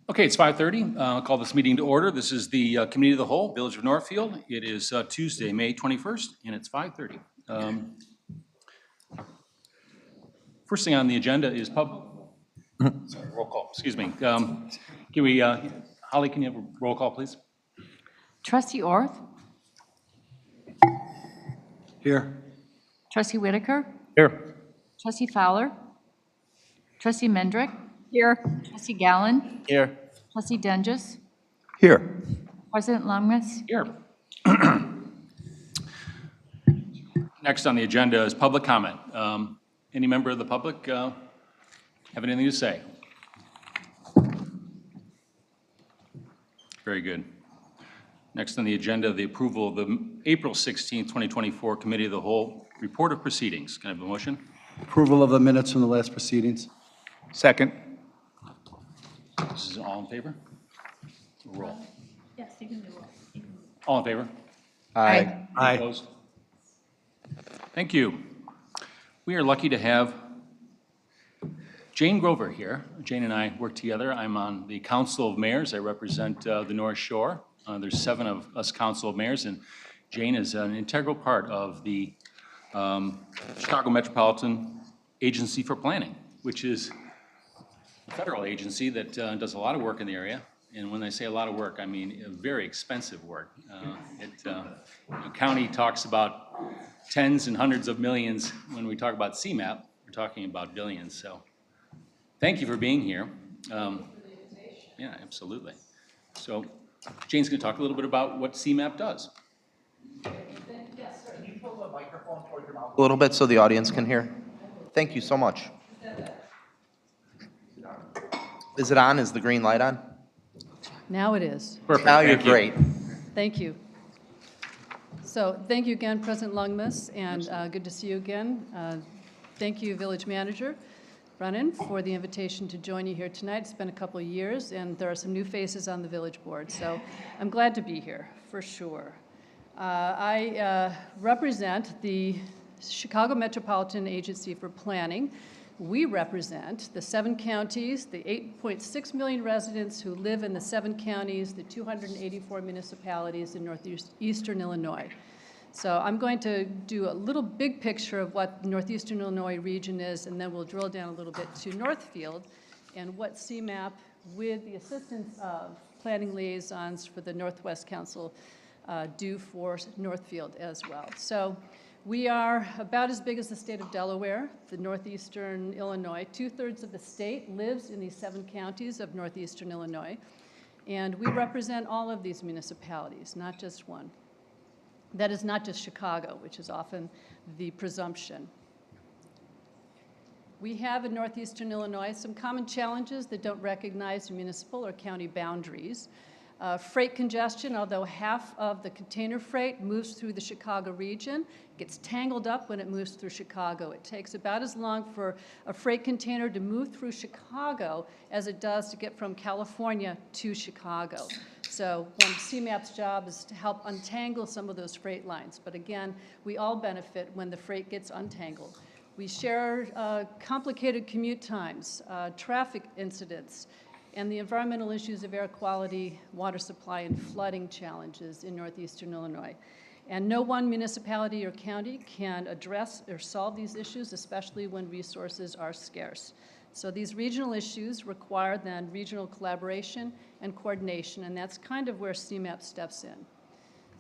Okay, it's 5:30. I'll call this meeting to order. This is the Committee of the Whole, Village of Northfield. It is Tuesday, May 21st, and it's 5:30. First thing on the agenda is sorry, roll call, excuse me. Can we, Holly, can you have a roll call, please? Trustee Orth? Here. Trustee Whitaker? Here. Trustee Fowler? Trustee Mendrick? Here. Trustee Gallen? Here. Trustee Dunges? Here. President Longmas? Here. Next on the agenda is public comment. Any member of the public have anything to say? Very good. Next on the agenda, the approval of the April 16th, 2024 Committee of the Whole Report of Proceedings. Can I have a motion? Approval of the minutes from the last proceedings. Second. This is all in favor? Roll. Yes, you can do it. All in favor? Aye. Aye. Opposed? Thank you. We are lucky to have Jane Grover here. Jane and I work together. I'm on the Council of Mayors. I represent the North Shore. There's 7 of us Council of Mayors, and Jane is an integral part of the Chicago Metropolitan Agency for Planning, which is a federal agency that does a lot of work in the area. And when I say a lot of work, I mean very expensive work. The county talks about tens and hundreds of millions. When we talk about CMAP, we're talking about billions. So thank you for being here. Yeah, absolutely. So Jane's going to talk a little bit about what CMAP does. A little bit so the audience can hear. Thank you so much. Is it on? Is the green light on? Now it is. Perfect. Now you're Thank you. great. Thank you. So thank you again, President Longmas, and good to see you again. Thank you, Village Manager Brennan, for the invitation to join you here tonight. It's been a couple of years, and there are some new faces on the Village Board, so I'm glad to be here, for sure. I represent the Chicago Metropolitan Agency for Planning. We represent the 7 counties, the 8.6 million residents who live in the 7 counties, the 284 municipalities in northeastern Illinois. So I'm going to do a little big picture of what the northeastern Illinois region is, and then we'll drill down a little bit to Northfield and what CMAP, with the assistance of planning liaisons for the Northwest Council, do for Northfield as well. So we are about as big as the state of Delaware, the northeastern Illinois. 2/3 of the state lives in these 7 counties of northeastern Illinois. And we represent all of these municipalities, not just one. That is not just Chicago, which is often the presumption. We have in northeastern Illinois some common challenges that don't recognize municipal or county boundaries. Freight congestion, although half of the container freight moves through the Chicago region, gets tangled up when it moves through Chicago. It takes about as long for a freight container to move through Chicago as it does to get from California to Chicago. So one of CMAP's job is to help untangle some of those freight lines. But again, we all benefit when the freight gets untangled. We share complicated commute times, traffic incidents, and the environmental issues of air quality, water supply, and flooding challenges in northeastern Illinois. And no one municipality or county can address or solve these issues, especially when resources are scarce. So these regional issues require then regional collaboration and coordination, and that's kind of where CMAP steps in.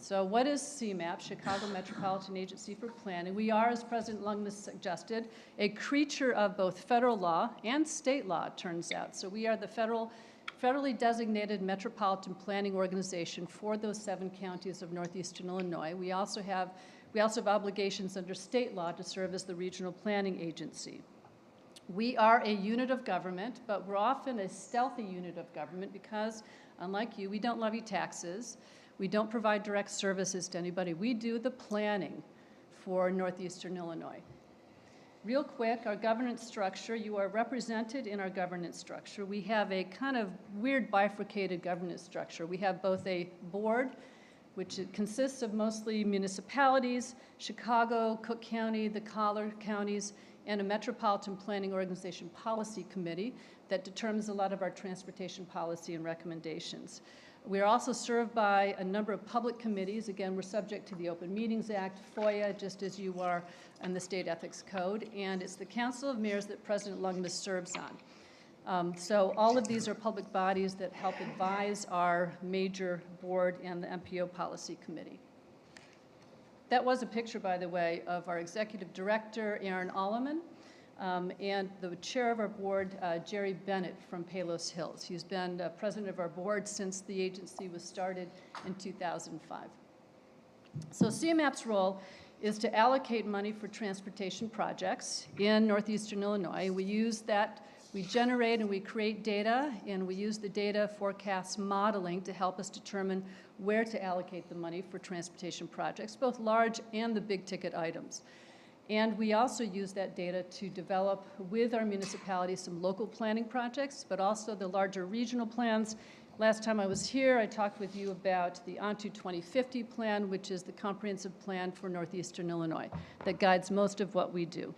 So what is CMAP, Chicago Metropolitan Agency for Planning? We are, as President Longmas suggested, a creature of both federal law and state law, it turns out. So we are the federally designated metropolitan planning organization for those 7 counties of northeastern Illinois. We also have obligations under state law to serve as the regional planning agency. We are a unit of government, but we're often a stealthy unit of government because, unlike you, we don't levy taxes. We don't provide direct services to anybody. We do the planning for northeastern Illinois. Real quick, our governance structure, you are represented in our governance structure. We have a kind of weird bifurcated governance structure. We have both a board which it consists of mostly municipalities, Chicago, Cook County, the collar counties, and a Metropolitan Planning Organization Policy Committee that determines a lot of our transportation policy and recommendations. We are also served by a number of public committees. Again, we're subject to the Open Meetings Act, FOIA, just as you are, and the State Ethics Code. And it's the Council of Mayors that President Lungmas serves on. So all of these are public bodies that help advise our major board and the MPO Policy Committee. That was a picture, by the way, of our executive director, Aaron Alleman, and the chair of our board, Jerry Bennett from Palos Hills. He's been president of our board since the agency was started in 2005. So CMAP's role is to allocate money for transportation projects in northeastern Illinois. We generate and we create data, and we use the data forecast modeling to help us determine where to allocate the money for transportation projects, both large and the big ticket items. And we also use that data to develop with our municipalities some local planning projects, but also the larger regional plans. Last time I was here, I talked with you about the ONTO 2050 plan, which is the comprehensive plan for northeastern Illinois that guides most of what we do.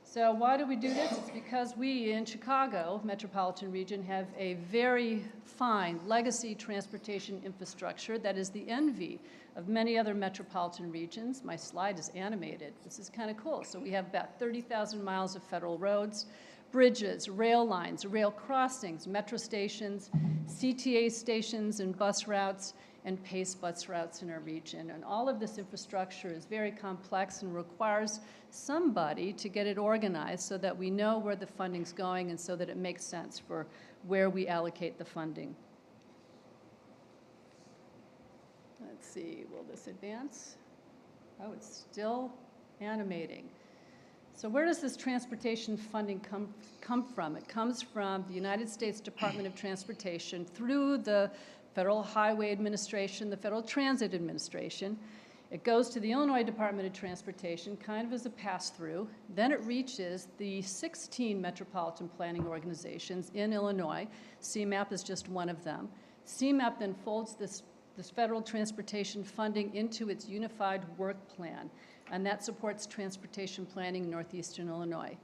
So why do we do this? It's because we in Chicago metropolitan region have a very fine legacy transportation infrastructure that is the envy of many other metropolitan regions. My slide is animated. This is kind of cool. So we have about 30,000 miles of federal roads, bridges, rail lines, rail crossings, metro stations, CTA stations and bus routes, and PACE bus routes in our region. And all of this infrastructure is very complex and requires somebody to get it organized so that we know where the funding's going and so that it makes sense for where we allocate the funding. Let's see, will this advance? Oh, it's still animating. So where does this transportation funding come from? It comes from the United States Department of Transportation through the Federal Highway Administration, the Federal Transit Administration. It goes to the Illinois Department of Transportation, kind of as a pass-through. Then it reaches the 16 metropolitan planning organizations in Illinois. CMAP is just one of them. CMAP then folds this federal transportation funding into its unified work plan, and that supports transportation planning in northeastern Illinois.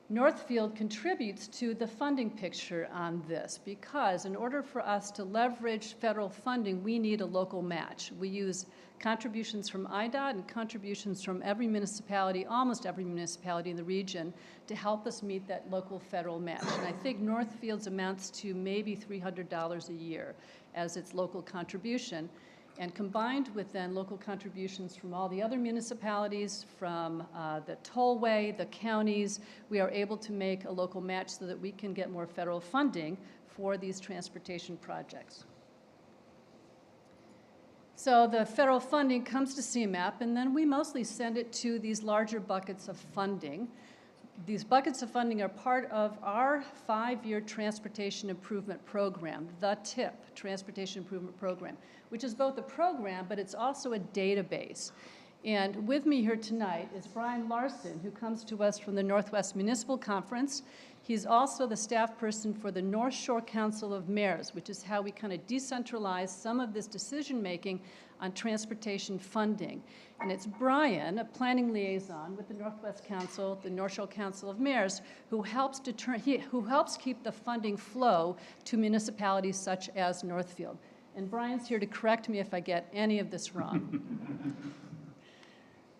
Northfield contributes to the funding picture on this because in order for us to leverage federal funding, we need a local match. We use contributions from IDOT and contributions from every municipality, almost every municipality in the region, to help us meet that local federal match. And I think Northfield's amounts to maybe $300 a year as its local contribution. And combined with then local contributions from all the other municipalities, from the tollway, the counties, we are able to make a local match so that we can get more federal funding for these transportation projects. So the federal funding comes to CMAP, and then we mostly send it to these larger buckets of funding. These buckets of funding are part of our 5-year transportation improvement program, the TIP, Transportation Improvement Program, which is both a program, but it's also a database. And with me here tonight is Brian Larson, who comes to us from the Northwest Municipal Conference. He's also the staff person for the North Shore Council of Mayors, which is how we kind of decentralize some of this decision-making on transportation funding. And it's Brian, a planning liaison with the Northwest Council, the North Shore Council of Mayors, who helps keep the funding flow to municipalities such as Northfield. And Brian's here to correct me if I get any of this wrong.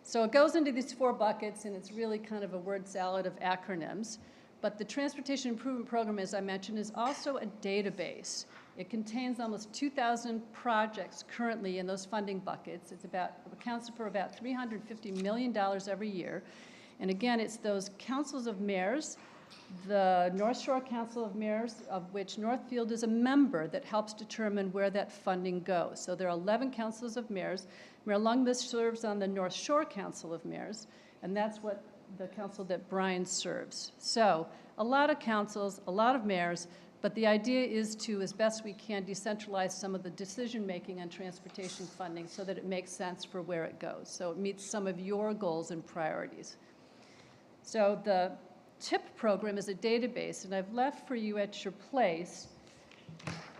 So it goes into these 4 buckets, and it's really kind of a word salad of acronyms. But the Transportation Improvement Program, as I mentioned, is also a database. It contains almost 2,000 projects currently in those funding buckets. It accounts for about $350 million every year. And again, it's those councils of mayors, the North Shore Council of Mayors, of which Northfield is a member, that helps determine where that funding goes. So there are 11 councils of mayors. Mayor Lungmas serves on the North Shore Council of Mayors, and that's what the council that Brian serves. So a lot of councils, a lot of mayors, but the idea is to, as best we can, decentralize some of the decision-making on transportation funding so that it makes sense for where it goes. So it meets some of your goals and priorities. So the TIP program is a database, and I've left for you at your place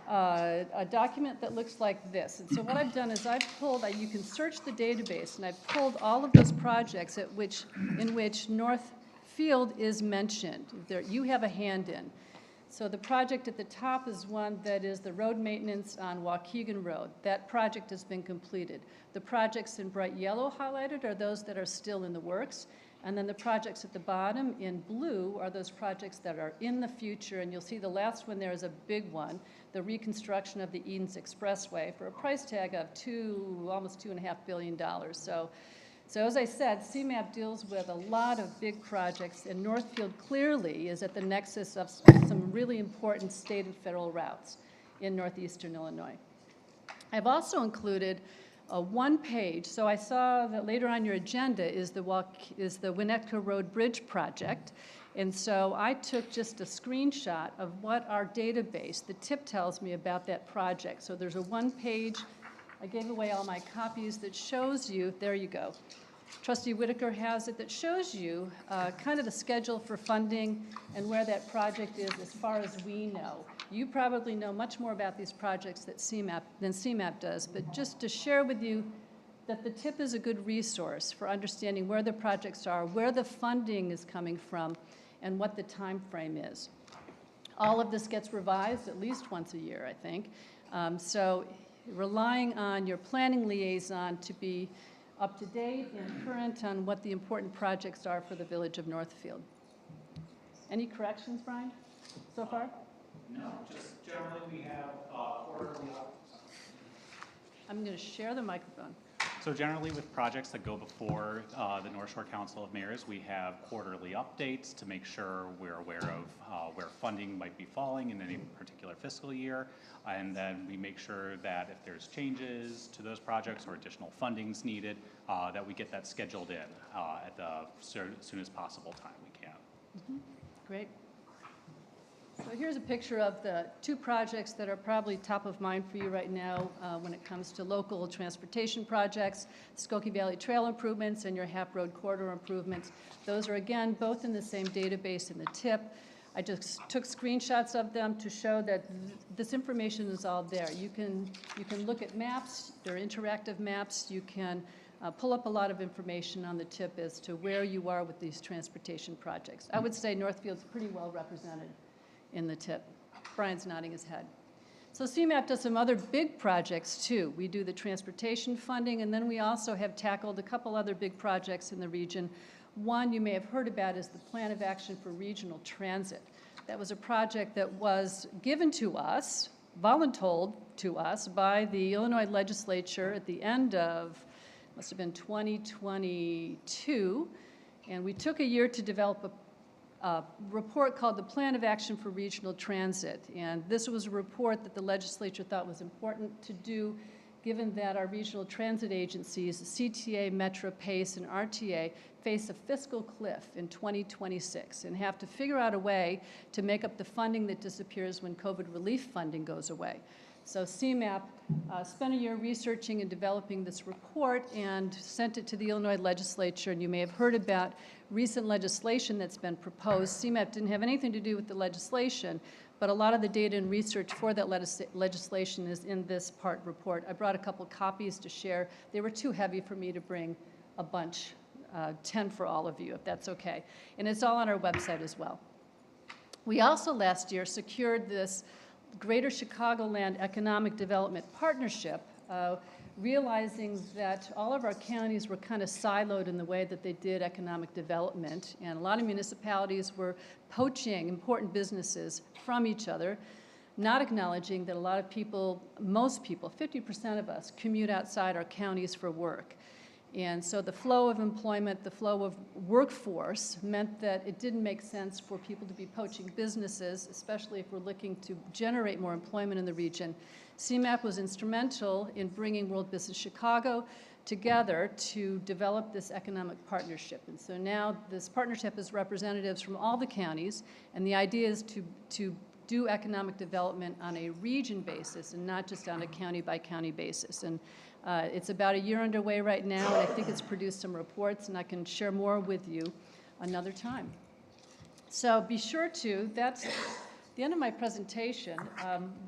a document that looks like this. And so what I've done is I've pulled, you can search the database, and I've pulled all of those projects in which Northfield is mentioned, that you have a hand in. So the project at the top is one that is the road maintenance on Waukegan Road. That project has been completed. The projects in bright yellow highlighted are those that are still in the works. And then the projects at the bottom in blue are those projects that are in the future. And you'll see the last one there is a big one, the reconstruction of the Edens Expressway for a price tag of almost $2.5 billion. So as I said, CMAP deals with a lot of big projects, and Northfield clearly is at the nexus of some really important state and federal routes in northeastern Illinois. I've also included a one-page, so I saw that later on your agenda is the Winnetka Road Bridge project, and so I took just a screenshot of what our database, the TIP, tells me about that project. So there's a one-page, I gave away all my copies, that shows you, there you go. Trustee Whitaker has it, that shows you kind of the schedule for funding and where that project is as far as we know. You probably know much more about these projects than CMAP does, but just to share with you that the TIP is a good resource for understanding where the projects are, where the funding is coming from, and what the time frame is. All of this gets revised at least once a year, I think. So relying on your planning liaison to be up to date and current on what the important projects are for the village of Northfield. Any corrections, Brian, so far? No, just generally we have quarterly. I'm going to share the microphone. So generally with projects that go before the North Shore Council of Mayors, we have quarterly updates to make sure we're aware of where funding might be falling in any particular fiscal year. And then we make sure that if there's changes to those projects or additional fundings needed, that we get that scheduled in at the soon as possible time we can. Mm-hmm. Great. So here's a picture of the two projects that are probably top of mind for you right now when it comes to local transportation projects, Skokie Valley Trail improvements and your Hap Road corridor improvements. Those are, again, both in the same database in the TIP. I just took screenshots of them to show that this information is all there. You can look at maps. They're interactive maps. You can pull up a lot of information on the TIP as to where you are with these transportation projects. I would say Northfield's pretty well represented in the TIP. Brian's nodding his head. So CMAP does some other big projects too. We do the transportation funding, and then we also have tackled a couple other big projects in the region. One you may have heard about is the Plan of Action for Regional Transit. That was a project that was given to us, voluntold to us by the Illinois legislature at the end of, must have been 2022, and we took a year to develop a report called the Plan of Action for Regional Transit. And this was a report that the legislature thought was important to do, given that our regional transit agencies, CTA, Metra, PACE, and RTA, face a fiscal cliff in 2026 and have to figure out a way to make up the funding that disappears when COVID relief funding goes away. So CMAP spent a year researching and developing this report and sent it to the Illinois legislature, and you may have heard about recent legislation that's been proposed. CMAP didn't have anything to do with the legislation, but a lot of the data and research for that legislation is in this part report. I brought a couple copies to share. They were too heavy for me to bring a bunch, 10 for all of you, if that's okay. And it's all on our website as well. We also last year secured this Greater Chicagoland Economic Development Partnership, realizing that all of our counties were kind of siloed in the way that they did economic development, and a lot of municipalities were poaching important businesses from each other, not acknowledging that a lot of people, most people, 50% of us, commute outside our counties for work. And so the flow of employment, the flow of workforce meant that it didn't make sense for people to be poaching businesses, especially if we're looking to generate more employment in the region. CMAP was instrumental in bringing World Business Chicago together to develop this economic partnership. And so now this partnership is representatives from all the counties, and the idea is to do economic development on a region basis and not just on a county-by-county basis. And it's about a year underway right now, and I think it's produced some reports, and I can share more with you another time. So be sure to, the end of my presentation,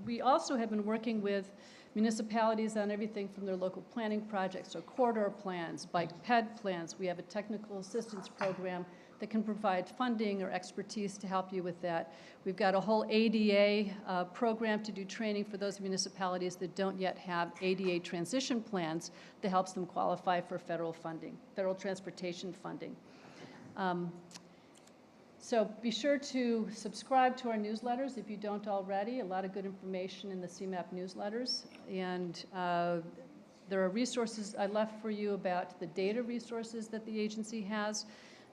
we also have been working with municipalities on everything from their local planning projects or corridor plans, bike ped plans. We have a technical assistance program that can provide funding or expertise to help you with that. We've got a whole ADA program to do training for those municipalities that don't yet have ADA transition plans that helps them qualify for federal funding, federal transportation funding. So be sure to subscribe to our newsletters if you don't already. A lot of good information in the CMAP newsletters. And there are resources I left for you about the data resources that the agency has,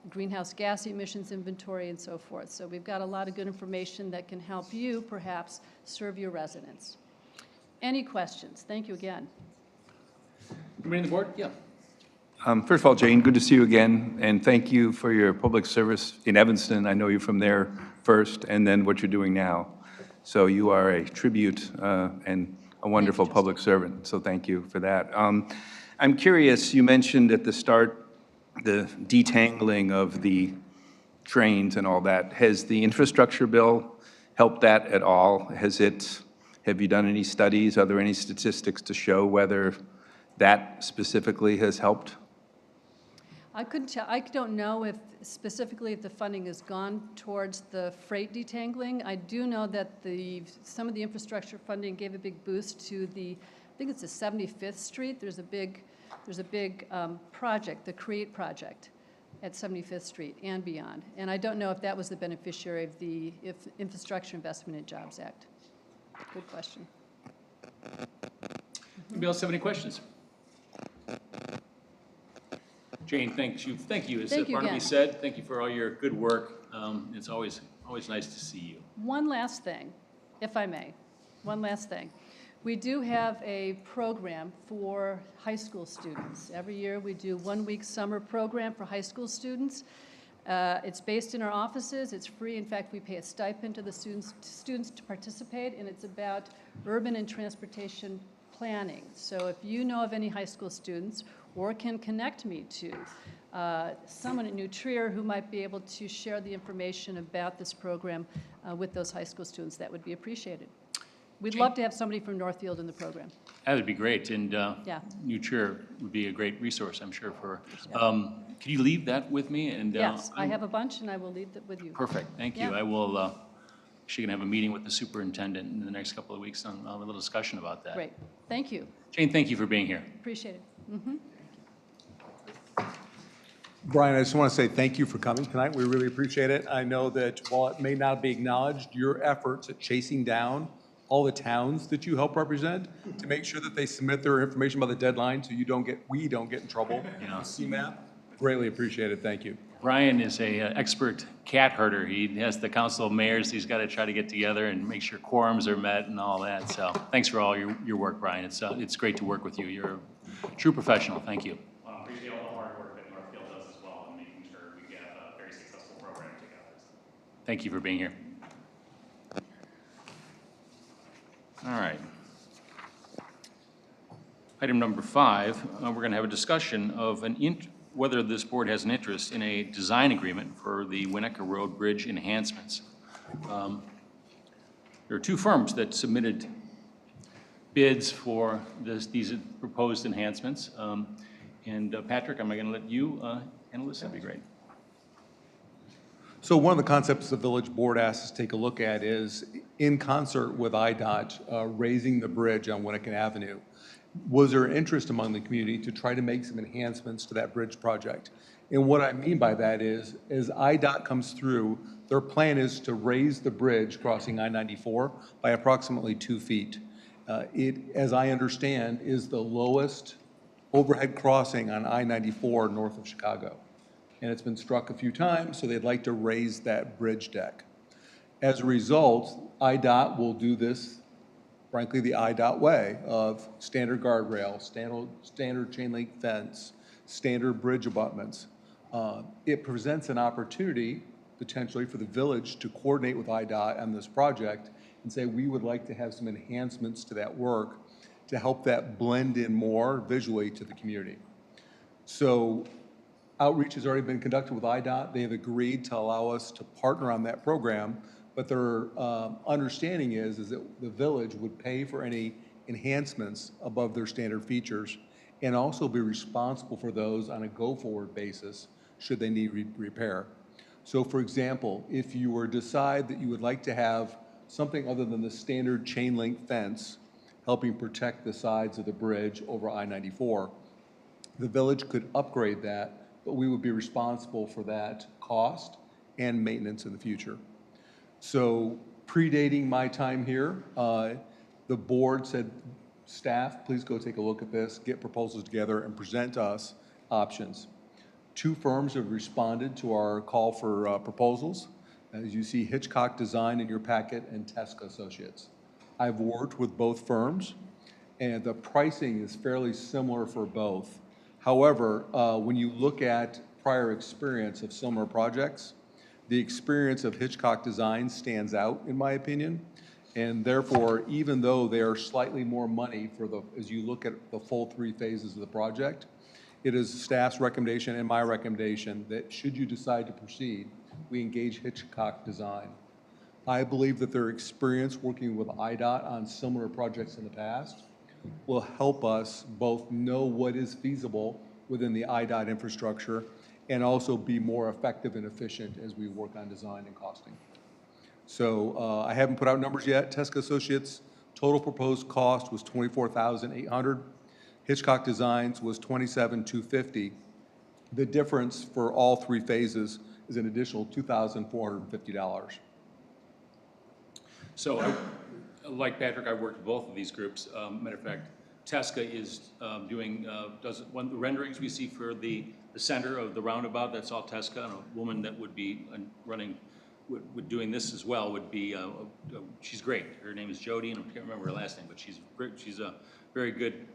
greenhouse gas emissions inventory, and so forth. So we've got a lot of good information that can help you, perhaps, serve your residents. Any questions? Thank you again. Anybody on the board? Yeah. First of all, Jane, good to see you again, and thank you for your public service in Evanston. I know you from there first, and then what you're doing now. So you are a tribute and a wonderful public servant, so thank you for that. I'm curious, you mentioned at the start the detangling of the trains and all that. Has the infrastructure bill helped that at all? Have you done any studies? Are there any statistics to show whether that specifically has helped? I couldn't tell, I don't know if specifically if the funding has gone towards the freight detangling. I do know that some of the infrastructure funding gave a big boost to I think it's the 75th Street. There's a big project, the CREATE project at 75th Street and beyond. And I don't know if that was the beneficiary of the Infrastructure Investment and Jobs Act. Good question. Anybody else have any questions? Jane, thank you. As Thank you Barnaby again. said, thank you for all your good work. It's always nice to see you. One last thing, if I may. One last thing. We do have a program for high school students. Every year we do 1-week summer program for high school students. It's based in our offices. It's free. In fact, we pay a stipend to the students to participate, and it's about urban and transportation planning. So if you know of any high school students or can connect me to someone at New Trier who might be able to share the information about this program with those high school students, that would be appreciated. We'd love to have somebody from Northfield in the program. That would be great, and Yeah. New Trier would be a great resource, I'm sure, for, can you leave that with me? And Yes, I have a bunch, and I will leave that with you. Perfect, thank you. Yeah. I will, actually gonna have a meeting with the superintendent in the next couple of weeks on a little discussion about that. Great. Thank you. Jane, thank you for being here. Appreciate it. Brian, I just want to say thank you for coming tonight. We really appreciate it. I know that while it may not be acknowledged, your efforts at chasing down all the towns that you help represent to make sure that they submit their information by the deadline so we don't get in trouble with CMAP, greatly appreciated. Thank you. Brian is a expert cat herder. He has the Council of Mayors. He's got to try to get together and make sure quorums are met and all that. So thanks for all your work, Brian. It's great to work with you. You're a true professional. Thank you. Well, appreciate all the hard work that Northfield does as well in making sure we get a very successful program together. Thank you for being here. All right. Item number 5, we're going to have a discussion of whether this board has an interest in a design agreement for the Winnetka Road Bridge enhancements. There are 2 firms that submitted bids for these proposed enhancements. Patrick, am I going to let you handle this? That'd be great. So one of the concepts the village board asked us to take a look at is, in concert with IDOT raising the bridge on Winnetka Avenue, was there interest among the community to try to make some enhancements to that bridge project? And what I mean by that is, as IDOT comes through, their plan is to raise the bridge crossing I-94 by approximately 2 feet. It, as I understand, is the lowest overhead crossing on I-94 north of Chicago. And it's been struck a few times, so they'd like to raise that bridge deck. As a result, IDOT will do this, frankly, the IDOT way of standard guardrail, standard chain link fence, standard bridge abutments. It presents an opportunity, potentially, for the village to coordinate with IDOT on this project and say, we would like to have some enhancements to that work to help that blend in more visually to the community. So outreach has already been conducted with IDOT. They have agreed to allow us to partner on that program but their understanding is that the village would pay for any enhancements above their standard features and also be responsible for those on a go-forward basis should they need repair. So for example, if you were to decide that you would like to have something other than the standard chain link fence helping protect the sides of the bridge over I-94, the village could upgrade that, but we would be responsible for that cost and maintenance in the future. So predating my time here, the board said, staff, please go take a look at this, get proposals together, and present to us options. 2 firms have responded to our call for proposals. As you see, Hitchcock Design in your packet and Tesca Associates. I've worked with both firms, and the pricing is fairly similar for both. However, when you look at prior experience of similar projects, the experience of Hitchcock Design stands out, in my opinion. And therefore, even though they are slightly more money for as you look at the full 3 phases of the project, it is staff's recommendation and my recommendation that should you decide to proceed, we engage Hitchcock Design. I believe that their experience working with IDOT on similar projects in the past will help us both know what is feasible within the IDOT infrastructure and also be more effective and efficient as we work on design and costing. So I haven't put out numbers yet. Tesca Associates' total proposed cost was $24,800. Hitchcock Designs was $27,250. The difference for all 3 phases is an additional $2,450. So, like Patrick, I worked with both of these groups. Matter of fact, Tesca is doing, does one of the renderings we see for the center of the roundabout, that's all Tesca, and a woman that would be running, would doing this as well would be, she's great. Her name is Jody, and I can't remember her last name, but she's a very good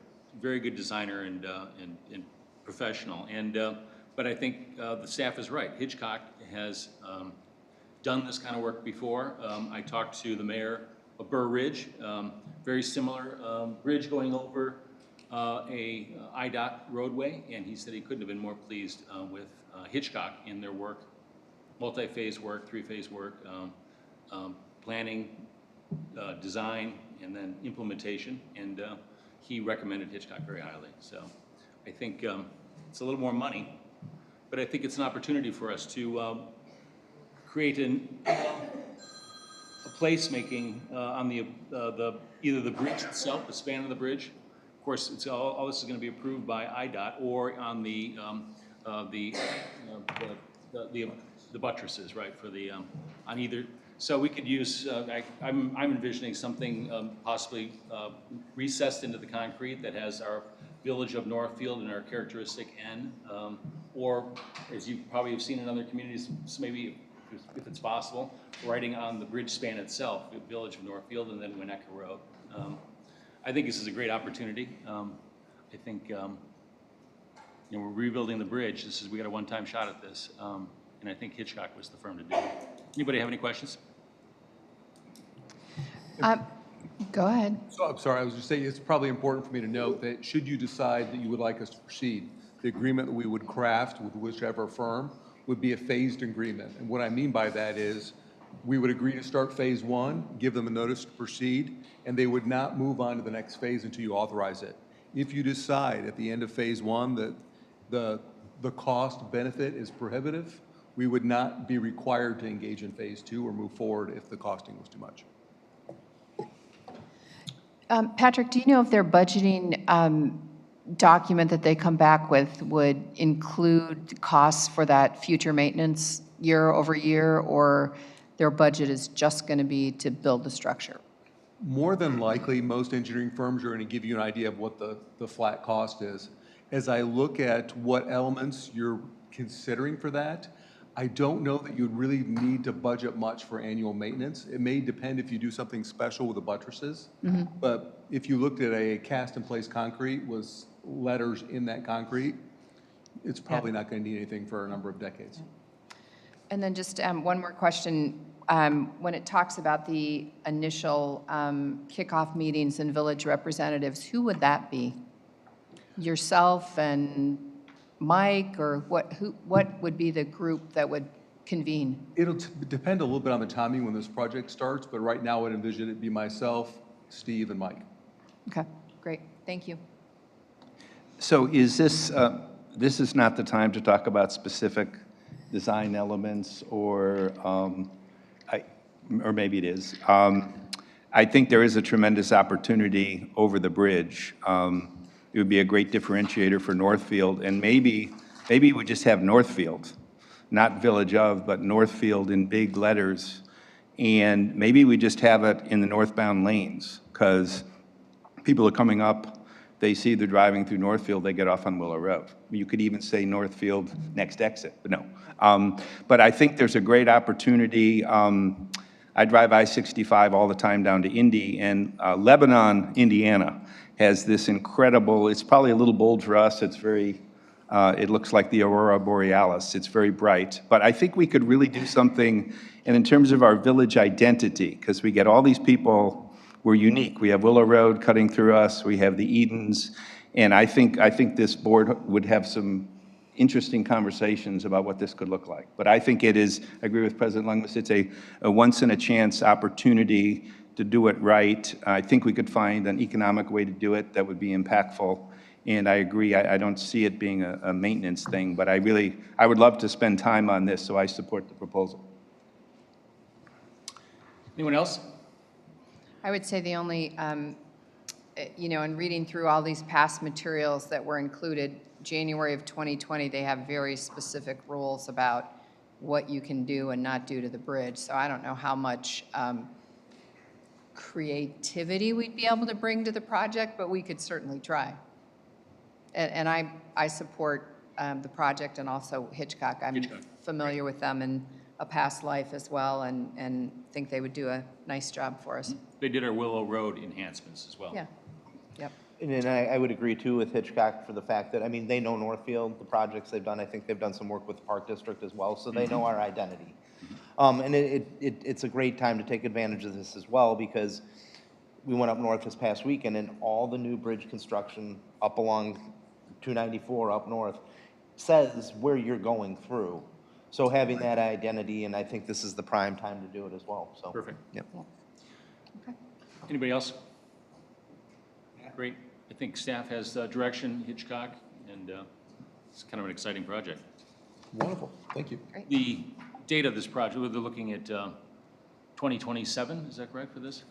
designer and professional. And but I think the staff is right. Hitchcock has done this kind of work before. I talked to the mayor of Burr Ridge, very similar bridge going over a IDOT roadway, and he said he couldn't have been more pleased with Hitchcock in their work, multi-phase work, 3-phase work, planning, design, and then implementation. And he recommended Hitchcock very highly. So I think it's a little more money, but I think it's an opportunity for us to create a placemaking on the either the bridge itself, the span of the bridge. Of course, it's all this is going to be approved by IDOT, or on the buttresses, right? For the on either. So we could use. I'm envisioning something possibly recessed into the concrete that has our Village of Northfield and our characteristic N, or as you probably have seen in other communities, maybe if it's possible, writing on the bridge span itself, Village of Northfield and then Winnetka Road. I think this is a great opportunity. I think we're rebuilding the bridge. We got a one-time shot at this, and I think Hitchcock was the firm to do it. Anybody have any questions? Go ahead. So I'm sorry, I was just saying it's probably important for me to note that should you decide that you would like us to proceed, the agreement that we would craft with whichever firm would be a phased agreement. And what I mean by that is we would agree to start phase 1, give them a notice to proceed, and they would not move on to the next phase until you authorize it. If you decide at the end of phase 1 that the cost benefit is prohibitive, we would not be required to engage in phase 2 or move forward if the costing was too much. Patrick, do you know if their budgeting document that they come back with would include costs for that future maintenance year over year, or their budget is just going to be to build the structure? More than likely, most engineering firms are going to give you an idea of what the flat cost is. As I look at what elements you're considering for that, I don't know that you'd really need to budget much for annual maintenance. It may depend if you do something special with the buttresses. Mm-hmm. But if you looked at a cast-in-place concrete with letters in that concrete, it's probably not going to need anything for a number of decades. And then just one more question. When it talks about the initial kickoff meetings and village representatives, who would that be? Yourself and Mike, or what would be the group that would convene? It'll depend a little bit on the timing when this project starts, but right now I'd envision it be myself, Steve, and Mike. Okay, great, thank you. So is this is not the time to talk about specific design elements, or maybe it is. I think there is a tremendous opportunity over the bridge. It would be a great differentiator for Northfield, and maybe we just have Northfield, not Village of, but Northfield in big letters, and maybe we just have it in the northbound lanes, because people are coming up, they see they're driving through Northfield, they get off on Willow Road. You could even say Northfield next exit, but no. But I think there's a great opportunity. I drive I-65 all the time down to Indy, and Lebanon, Indiana, has this incredible, it's probably a little bold for us, it's very, it looks like the Aurora Borealis, it's very bright, but I think we could really do something, and in terms of our village identity, because we get all these people, we're unique. We have Willow Road cutting through us, we have the Edens, and I think this board would have some interesting conversations about what this could look like. But I think it is, I agree with President Lungmas, it's a once-in-a-chance opportunity to do it right. I think we could find an economic way to do it that would be impactful. And I agree, I don't see it being a maintenance thing, but I would love to spend time on this, so I support the proposal. Anyone else? I would say the only, in reading through all these past materials that were included, January of 2020, they have very specific rules about what you can do and not do to the bridge. So I don't know how much creativity we'd be able to bring to the project, but we could certainly try. And I support the project and also Hitchcock. I'm familiar with them in a past life as well, and think they would do a nice job for us. They did our Willow Road enhancements as well. Yeah, yep. And then I would agree too with Hitchcock for the fact that, I mean, they know Northfield, the projects they've done. I think they've done some work with the Park District as well, so they know our identity. And it's a great time to take advantage of this as well, because we went up north this past weekend, and all the new bridge construction up along 294 up north says where you're going through. So having that identity, and I think this is the prime time to do it as well, so. Perfect. Yep. Okay. Anybody else? Great. I think staff has direction, Hitchcock, and it's kind of an exciting project. Wonderful, thank you. The date of this project, they're looking at 2027, is that correct for this?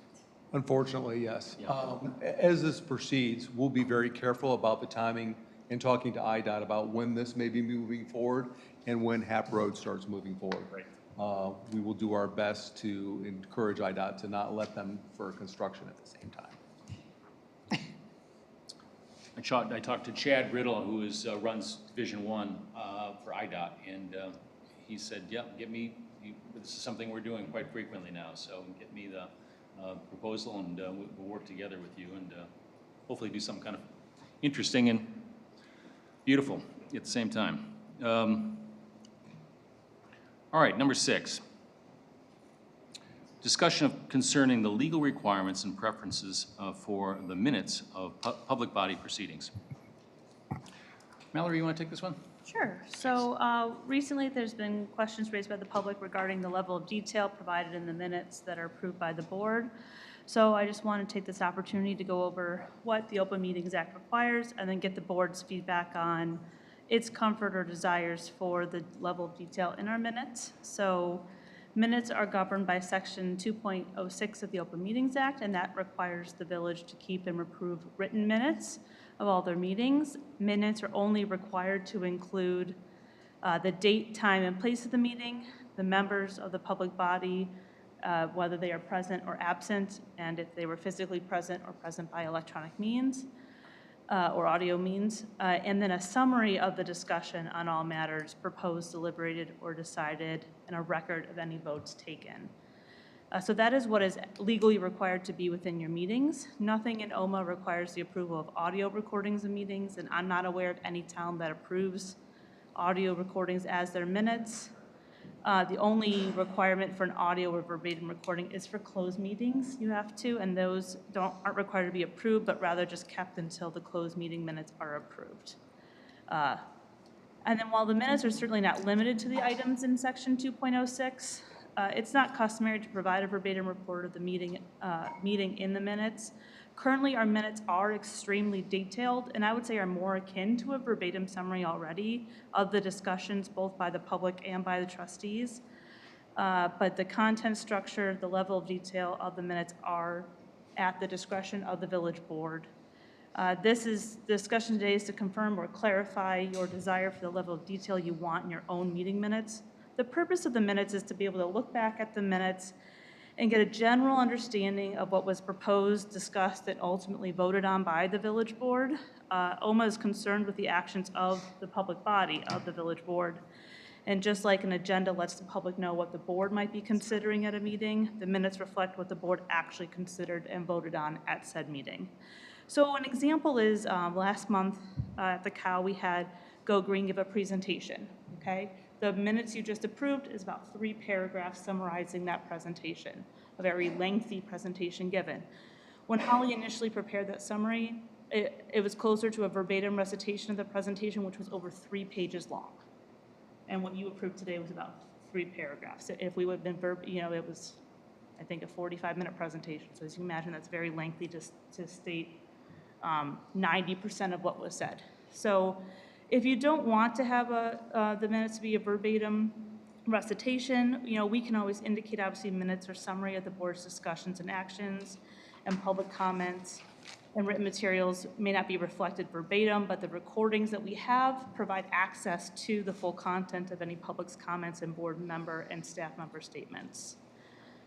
Unfortunately, yes. Yeah. As this proceeds, we'll be very careful about the timing and talking to IDOT about when this may be moving forward and when Hap Road starts moving forward. Right. We will do our best to encourage IDOT to not let them for construction at the same time. I talked to Chad Riddle, who runs Division 1 for IDOT, and he said, yeah, this is something we're doing quite frequently now, so get me the proposal, and we'll work together with you, and hopefully do something kind of interesting and beautiful at the same time. All right, number 6. Discussion concerning the legal requirements and preferences for the minutes of public body proceedings. Mallory, you want to take this one? Sure. So recently there's been questions raised by the public regarding the level of detail provided in the minutes that are approved by the board. So I just want to take this opportunity to go over what the Open Meetings Act requires and then get the board's feedback on its comfort or desires for the level of detail in our minutes. So minutes are governed by Section 2.06 of the Open Meetings Act, and that requires the village to keep and approve written minutes of all their meetings. Minutes are only required to include the date, time, and place of the meeting, the members of the public body, whether they are present or absent, and if they were physically present or present by electronic means or audio means, and then a summary of the discussion on all matters proposed, deliberated, or decided, and a record of any votes taken. So that is what is legally required to be within your meetings. Nothing in OMA requires the approval of audio recordings of meetings, and I'm not aware of any town that approves audio recordings as their minutes. The only requirement for an audio or verbatim recording is for closed meetings. You have to, and those aren't required to be approved, but rather just kept until the closed meeting minutes are approved. And then while the minutes are certainly not limited to the items in section 2.06, it's not customary to provide a verbatim report of the meeting in the minutes. Currently, our minutes are extremely detailed, and I would say are more akin to a verbatim summary already of the discussions both by the public and by the trustees. But the content structure, the level of detail of the minutes are at the discretion of the village board. The discussion today is to confirm or clarify your desire for the level of detail you want in your own meeting minutes. The purpose of the minutes is to be able to look back at the minutes and get a general understanding of what was proposed, discussed, and ultimately voted on by the village board. OMA is concerned with the actions of the public body of the village board. And just like an agenda lets the public know what the board might be considering at a meeting, the minutes reflect what the board actually considered and voted on at said meeting. So an example is last month at the COW, we had Go Green give a presentation, okay? The minutes you just approved is about 3 paragraphs summarizing that presentation, a very lengthy presentation given. When Holly initially prepared that summary, it was closer to a verbatim recitation of the presentation, which was over 3 pages long. And what you approved today was about 3 paragraphs. If we would have been, it was, I think, a 45-minute presentation. So as you imagine, that's very lengthy to state 90% of what was said. So if you don't want to have the minutes be a verbatim recitation, we can always indicate, obviously, minutes or summary of the board's discussions and actions and public comments. And written materials may not be reflected verbatim, but the recordings that we have provide access to the full content of any public's comments and board member and staff member statements.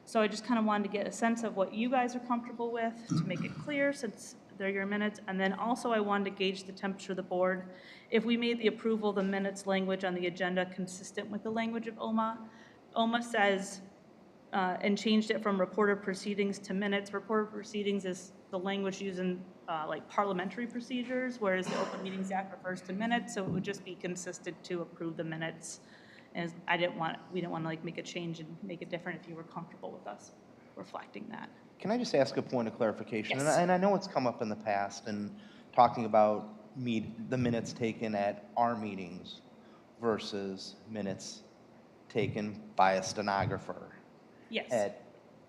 So I just kind of wanted to get a sense of what you guys are comfortable with to make it clear, since they're your minutes. And then also I wanted to gauge the temperature of the board. If we made the approval of the minutes language on the agenda consistent with the language of OMA, OMA says, and changed it from reported proceedings to minutes. Reported proceedings is the language used in like parliamentary procedures, whereas the Open Meetings Act refers to minutes, so it would just be consistent to approve the minutes. And we didn't want to like make a change and make it different if you were comfortable with us reflecting that. Can I just ask a point of clarification? Yes. And I know it's come up in the past and talking about the minutes taken at our meetings versus minutes taken by a stenographer. Yes. At,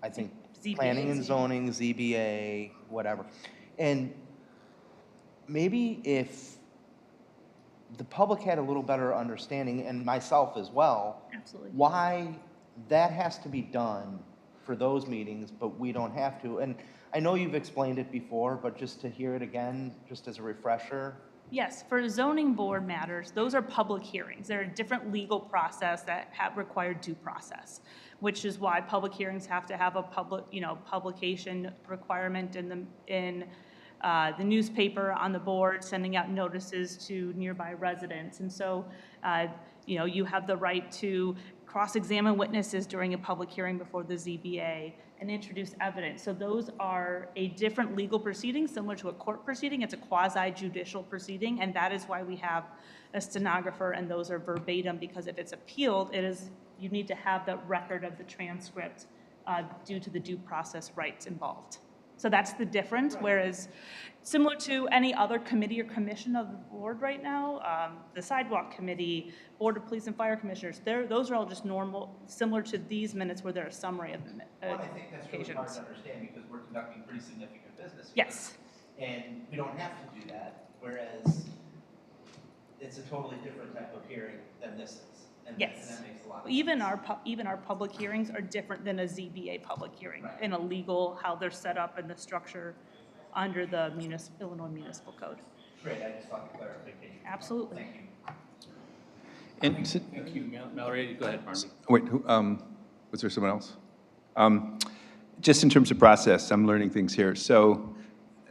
I think, ZBA, planning and zoning, ZBA, whatever. And maybe if the public had a little better understanding, and myself as well, Absolutely. why that has to be done for those meetings, but we don't have to. And I know you've explained it before, but just to hear it again, just as a refresher. Yes, for zoning board matters, those are public hearings. They're a different legal process that have required due process, which is why public hearings have to have a publication requirement in the newspaper, on the board, sending out notices to nearby residents. And so, you have the right to cross-examine witnesses during a public hearing before the ZBA and introduce evidence. So those are a different legal proceeding, similar to a court proceeding. It's a quasi-judicial proceeding, and that is why we have a stenographer, and those are verbatim, because if it's appealed, you need to have the record of the transcript due to the due process rights involved. So that's the difference, whereas similar to any other committee or commission of the board right now, the sidewalk committee, board of police and fire commissioners, those are all just normal, similar to these minutes where they're a summary of the Well, I think that's really hard occasions. to understand because we're conducting pretty significant business. Yes. And we don't have to do that, whereas it's a totally different type of hearing than this is. And Yes. that makes a lot of Even sense. even our public hearings are different than a ZBA public hearing Right. in a legal, how they're set up and the structure under the Illinois Municipal Code. Great, I just thought the clarification. Absolutely. Thank you. And, Thank you, Mallory. Go ahead, Marmy. wait, was there someone else? Just in terms of process, I'm learning things here. So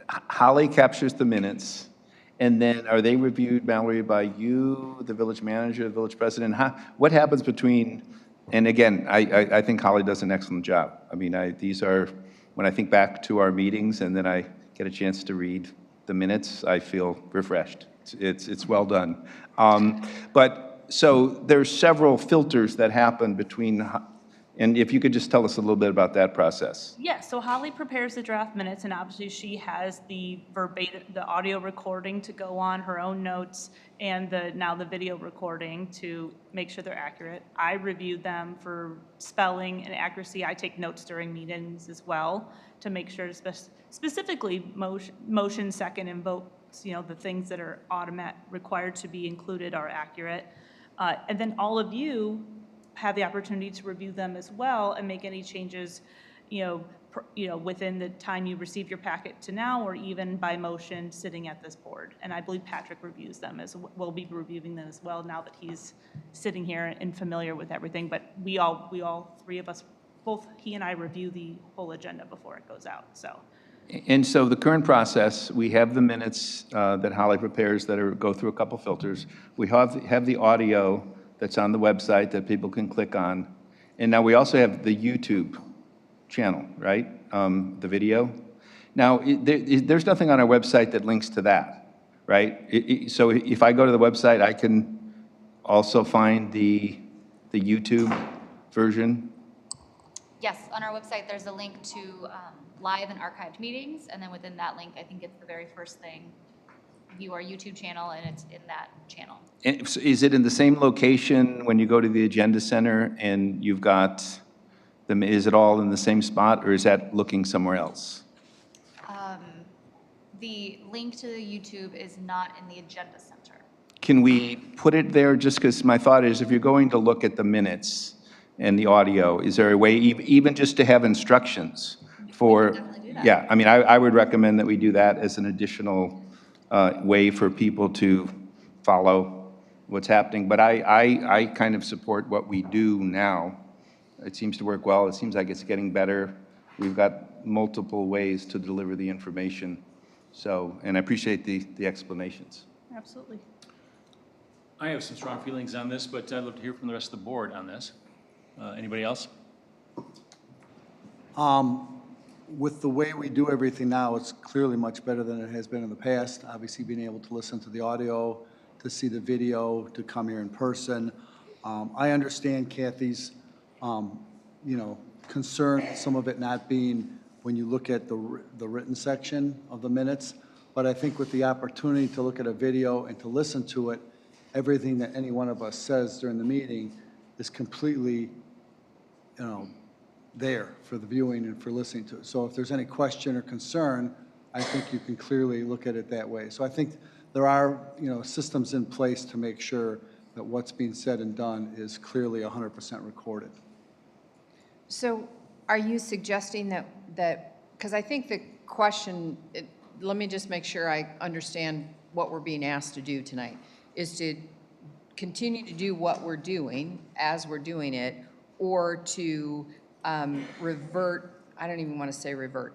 Holly captures the minutes, and then are they reviewed, Mallory, by you, the village manager, the village president? What happens between, and again, I think Holly does an excellent job. I mean, these are, when I think back to our meetings and then I get a chance to read the minutes, I feel refreshed. It's well done. But, so there's several filters that happen between And if you could just tell us a little bit about that process. Yeah, so Holly prepares the draft minutes, and obviously she has the verbatim, the audio recording to go on, her own notes, and now the video recording to make sure they're accurate. I review them for spelling and accuracy. I take notes during meetings as well to make sure, specifically motion, second, and votes, the things that are required to be included are accurate. And then all of you have the opportunity to review them as well and make any changes, within the time you receive your packet to now, or even by motion sitting at this board. And I believe Patrick reviews them will be reviewing them as well now that he's sitting here and familiar with everything. But we all three of us, both he and I review the whole agenda before it goes out, so. And so the current process, we have the minutes that Holly prepares that go through a couple filters. We have the audio that's on the website that people can click on. And now we also have the YouTube channel, right? The video. Now, there's nothing on our website that links to that, right? So if I go to the website, I can also find the YouTube version? Yes, on our website, there's a link to live and archived meetings, and then within that link, I think it's the very first thing, view our YouTube channel, and it's in that channel. And so is it in the same location when you go to the Agenda Center and you've got them, is it all in the same spot, or is that looking somewhere else? The link to the YouTube is not in the Agenda Center. Can we put it there, just because my thought is if you're going to look at the minutes and the audio, is there a way, even just to have instructions for? We can definitely do that. Yeah, I mean, I would recommend that we do that as an additional way for people to follow what's happening. But I kind of support what we do now. It seems to work well. It seems like it's getting better. We've got multiple ways to deliver the information. So, and I appreciate the explanations. Absolutely. I have some strong feelings on this, but I'd love to hear from the rest of the board on this. Anybody else? With the way we do everything now, it's clearly much better than it has been in the past. Obviously, being able to listen to the audio, to see the video, to come here in person. I understand Kathy's, concern, some of it not being when you look at the written section of the minutes. But I think with the opportunity to look at a video and to listen to it, everything that any one of us says during the meeting is completely, there for the viewing and for listening to it. So if there's any question or concern, I think you can clearly look at it that way. So I think there are, systems in place to make sure that what's being said and done is clearly 100% recorded. So are you suggesting that, because I think the question, let me just make sure I understand what we're being asked to do tonight, is to continue to do what we're doing as we're doing it, or to revert, I don't even want to say revert,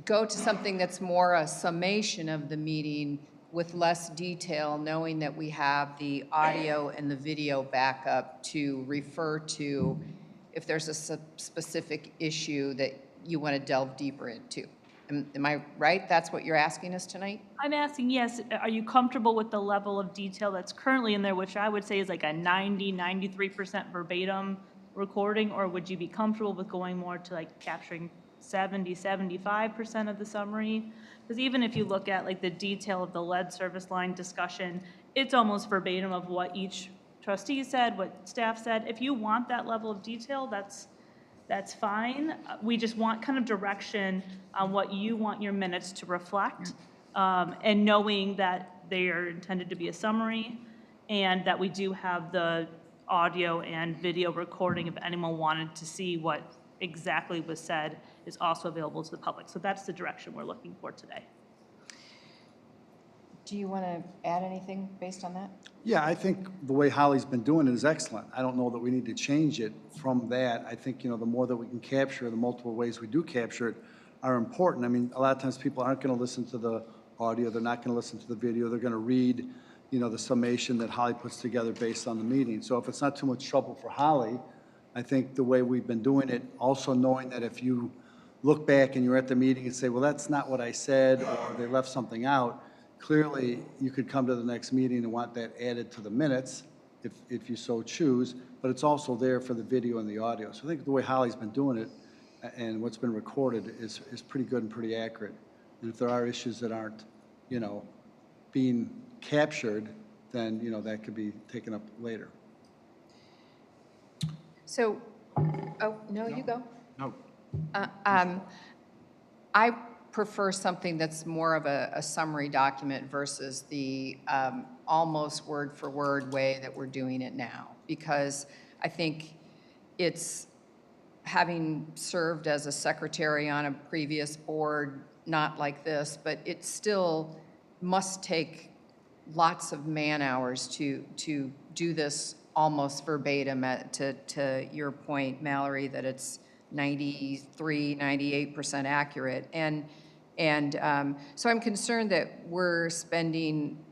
go to something that's more a summation of the meeting with less detail, knowing that we have the audio and the video backup to refer to if there's a specific issue that you want to delve deeper into. Am I right? That's what you're asking us tonight? I'm asking, yes, are you comfortable with the level of detail that's currently in there, which I would say is like a 93% verbatim recording, or would you be comfortable with going more to like capturing 75% of the summary? Because even if you look at like the detail of the lead service line discussion, it's almost verbatim of what each trustee said, what staff said. If you want that level of detail, that's fine. We just want kind of direction on what you want your minutes to reflect, and knowing that they are intended to be a summary, and that we do have the audio and video recording if anyone wanted to see what exactly was said is also available to the public. So that's the direction we're looking for today. Do you want to add anything based on that? Yeah, I think the way Holly's been doing it is excellent. I don't know that we need to change it from that. I think, the more that we can capture, the multiple ways we do capture it are important. I mean, a lot of times people aren't going to listen to the audio. They're not going to listen to the video. They're going to read, the summation that Holly puts together based on the meeting. So if it's not too much trouble for Holly, I think the way we've been doing it, also knowing that if you look back and you're at the meeting and say, well, that's not what I said, or they left something out, clearly, you could come to the next meeting and want that added to the minutes if you so choose, but it's also there for the video and the audio. So I think the way Holly's been doing it and what's been recorded is pretty good and pretty accurate. And if there are issues that aren't, you know, being captured, then, you know, that could be taken up later. So, oh, no, you go. No. I prefer something that's more of a summary document versus the almost word-for-word way that we're doing it now, because I think it's, having served as a secretary on a previous board, not like this, but it still must take lots of man-hours to do this almost verbatim, to your point, Mallory, that it's 93, 98% accurate. And so I'm concerned that we're spending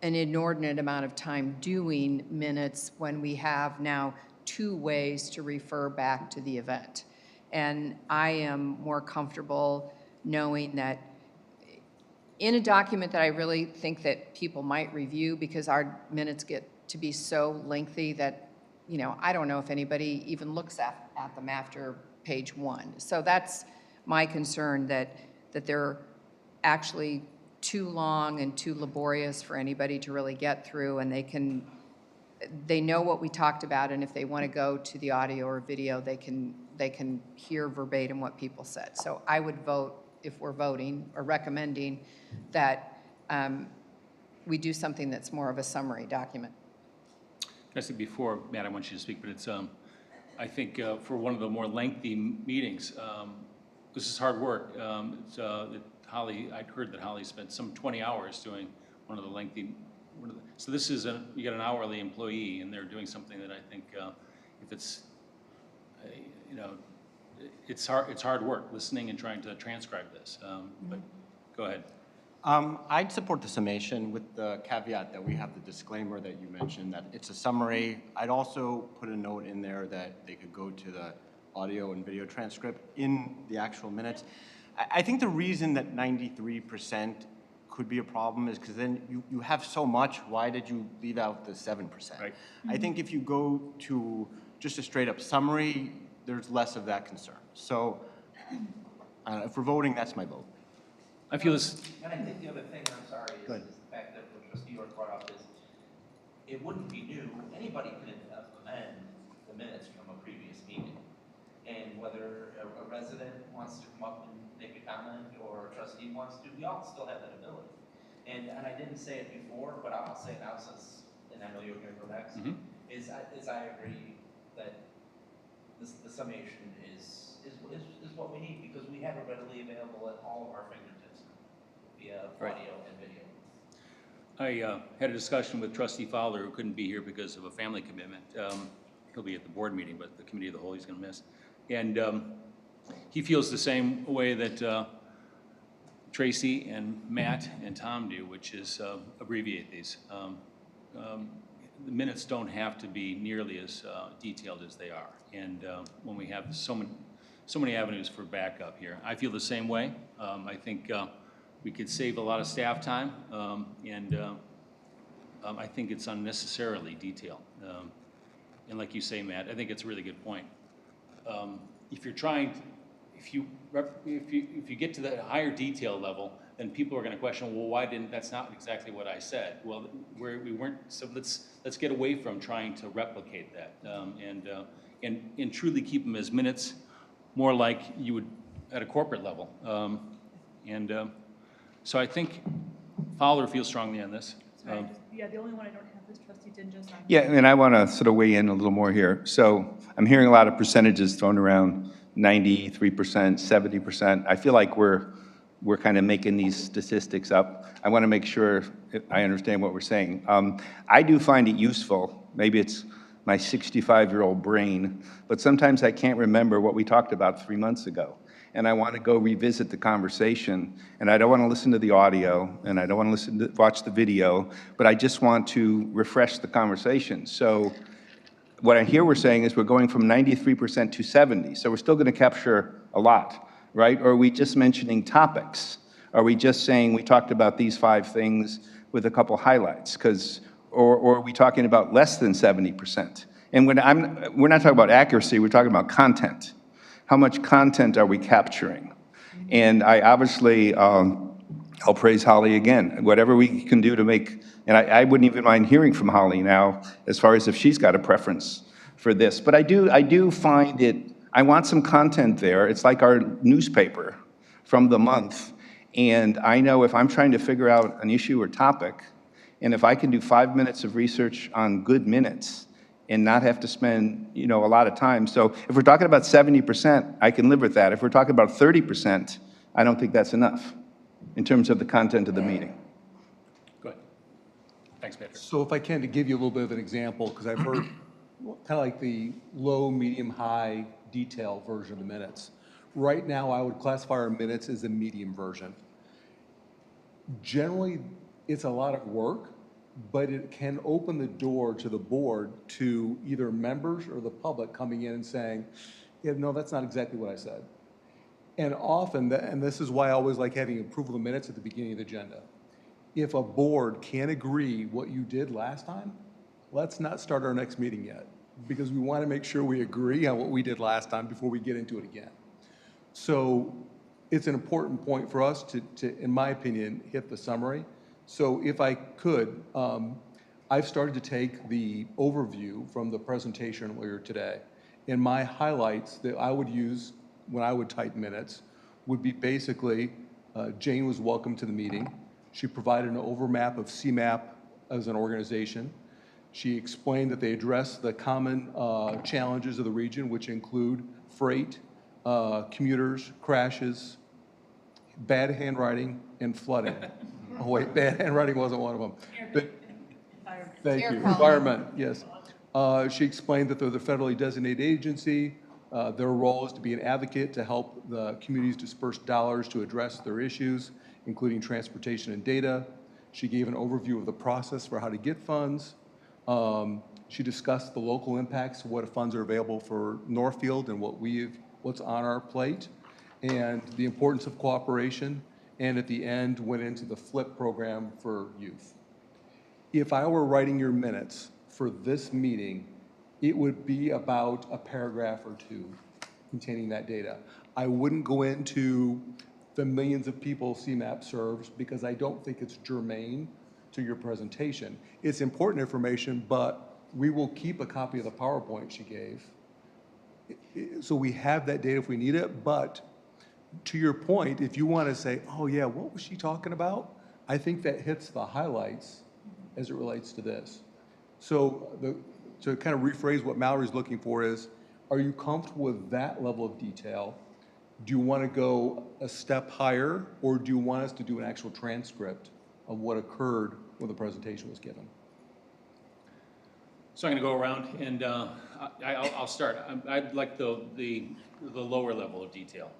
an inordinate amount of time doing minutes when we have now 2 ways to refer back to the event. And I am more comfortable knowing that in a document that I really think that people might review, because our minutes get to be so lengthy that, you know, I don't know if anybody even looks at them after page 1. So that's my concern, that they're actually too long and too laborious for anybody to really get through, and they know what we talked about, and if they want to go to the audio or video, they can hear verbatim what people said. So I would vote, if we're voting or recommending, that we do something that's more of a summary document. I said before, Matt, I want you to speak, but it's, I think for one of the more lengthy meetings, this is hard work. Holly, I'd heard that Holly spent some 20 hours doing one of the lengthy, so this is, you got an hourly employee, and they're doing something that I think, if it's, you know, it's hard work, listening and trying to transcribe this, but go ahead. I'd support the summation with the caveat that we have the disclaimer that you mentioned, that it's a summary. I'd also put a note in there that they could go to the audio and video transcript in the actual minutes. I think the reason that 93% could be a problem is because then you have so much. Why did you leave out the 7%? Right. I think if you go to just a straight up summary, there's less of that concern. So if we're voting, that's my vote. I feel this. And I think the other thing, I'm sorry, is the fact that what Trustee York brought up is it wouldn't be new. Anybody could amend the minutes from a previous meeting. And whether a resident wants to come up and make a comment or a trustee wants to, we all still have that ability. And I didn't say it before, but I'll say it now since, and I know you're going to go next, is I agree that the summation is what we need, because we have it readily available at all of our fingertips via audio and video. I had a discussion with Trustee Fowler, who couldn't be here because of a family commitment. He'll be at the board meeting, but the Committee of the Whole he's going to miss. And he feels the same way that Tracy and Matt and Tom do, which is abbreviate these. The minutes don't have to be nearly as detailed as they are. And when we have so many avenues for backup here, I feel the same way. I think we could save a lot of staff time, and I think it's unnecessarily detailed. And like you say, Matt, I think it's a really good point. If you're trying, if you get to the higher detail level, then people are going to question, well, why didn't, that's not exactly what I said. Well, we weren't, so let's get away from trying to replicate that, and truly keep them as minutes, more like you would at a corporate level. So I think Fowler feels strongly on this. Sorry, yeah, the only one I don't have is Trustee Dinges. Yeah, and I want to sort of weigh in a little more here. So I'm hearing a lot of percentages thrown around, 93%, 70%. I feel like we're kind of making these statistics up. I want to make sure I understand what we're saying. I do find it useful. Maybe it's my 65-year-old brain, but sometimes I can't remember what we talked about 3 months ago. And I want to go revisit the conversation, and I don't want to listen to the audio, and I don't want to watch the video, but I just want to refresh the conversation. So what I hear we're saying is we're going from 93% to 70%, so we're still going to capture a lot, right? Or are we just mentioning topics? Are we just saying we talked about these 5 things with a couple highlights? Because or are we talking about less than 70%? And we're not talking about accuracy, we're talking about content. How much content are we capturing? And I obviously, I'll praise Holly again. Whatever we can do to make, and I wouldn't even mind hearing from Holly now as far as if she's got a preference for this. But I do find it, I want some content there. It's like our newspaper from the month. And I know if I'm trying to figure out an issue or topic, and if I can do 5 minutes of research on good minutes and not have to spend, a lot of time. So if we're talking about 70%, I can live with that. If we're talking about 30%, I don't think that's enough in terms of the content of the meeting. Go ahead. Thanks, Patrick. So if I can, to give you a little bit of an example, because I've heard kind of like the low, medium, high detail version of the minutes. Right now, I would classify our minutes as the medium version. Generally, it's a lot of work, but it can open the door to the board to either members or the public coming in and saying, yeah, no, that's not exactly what I said. And often, and this is why I always like having approval of minutes at the beginning of the agenda. If a board can't agree what you did last time, let's not start our next meeting yet, because we want to make sure we agree on what we did last time before we get into it again. So it's an important point for us to, in my opinion, hit the summary. So if I could, I've started to take the overview from the presentation earlier today, and my highlights that I would use when I would type minutes would be basically, Jane was welcome to the meeting. She provided an overmap of CMAP as an organization. She explained that they address the common challenges of the region, which include freight, commuters, crashes, bad handwriting, and flooding. Oh wait, bad handwriting wasn't one of them. But, thank you. Environment, yes. She explained that they're the federally designated agency. Their role is to be an advocate to help the communities disperse dollars to address their issues, including transportation and data. She gave an overview of the process for how to get funds. She discussed the local impacts of what funds are available for Northfield and what's on our plate, and the importance of cooperation, and at the end went into the FLIP program for youth. If I were writing your minutes for this meeting, it would be about a paragraph or two containing that data. I wouldn't go into the millions of people CMAP serves because I don't think it's germane to your presentation. It's important information, but we will keep a copy of the PowerPoint she gave. So we have that data if we need it, but to your point, if you want to say, oh yeah, what was she talking about? I think that hits the highlights as it relates to this. So to kind of rephrase what Mallory's looking for is, are you comfortable with that level of detail? Do you want to go a step higher, or do you want us to do an actual transcript of what occurred when the presentation was given? So I'm going to go around, and I'll start. I'd like the lower level of detail.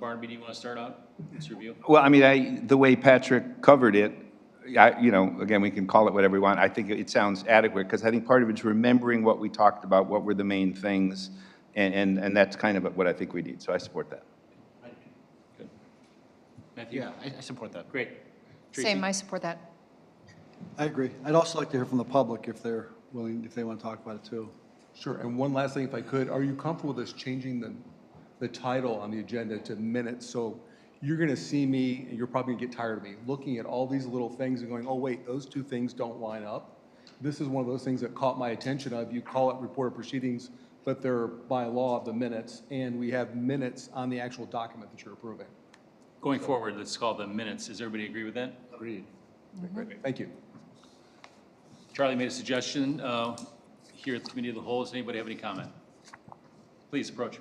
Barnaby, do you want to start out? It's your view. Well, I mean, the way Patrick covered it, again, we can call it whatever we want. I think it sounds adequate, because I think part of it's remembering what we talked about, what were the main things, and that's kind of what I think we need. So I support that. Good. Matthew? Yeah, I support that. Great. Tracy? Same, I support that. I agree. I'd also like to hear from the public if they're willing, if they want to talk about it too. Sure, and one last thing, if I could, are you comfortable with us changing the title on the agenda to minutes? So you're going to see me, and you're probably going to get tired of me, looking at all these little things and going, oh, wait, those two things don't line up. This is one of those things that caught my attention of, you call it report of proceedings, but they're by law the minutes, and we have minutes on the actual document that you're approving. Going forward, let's call them minutes. Does everybody agree with that? Agreed. Thank you. Charlie made a suggestion here at the Committee of the Whole. Does anybody have any comment? Please approach.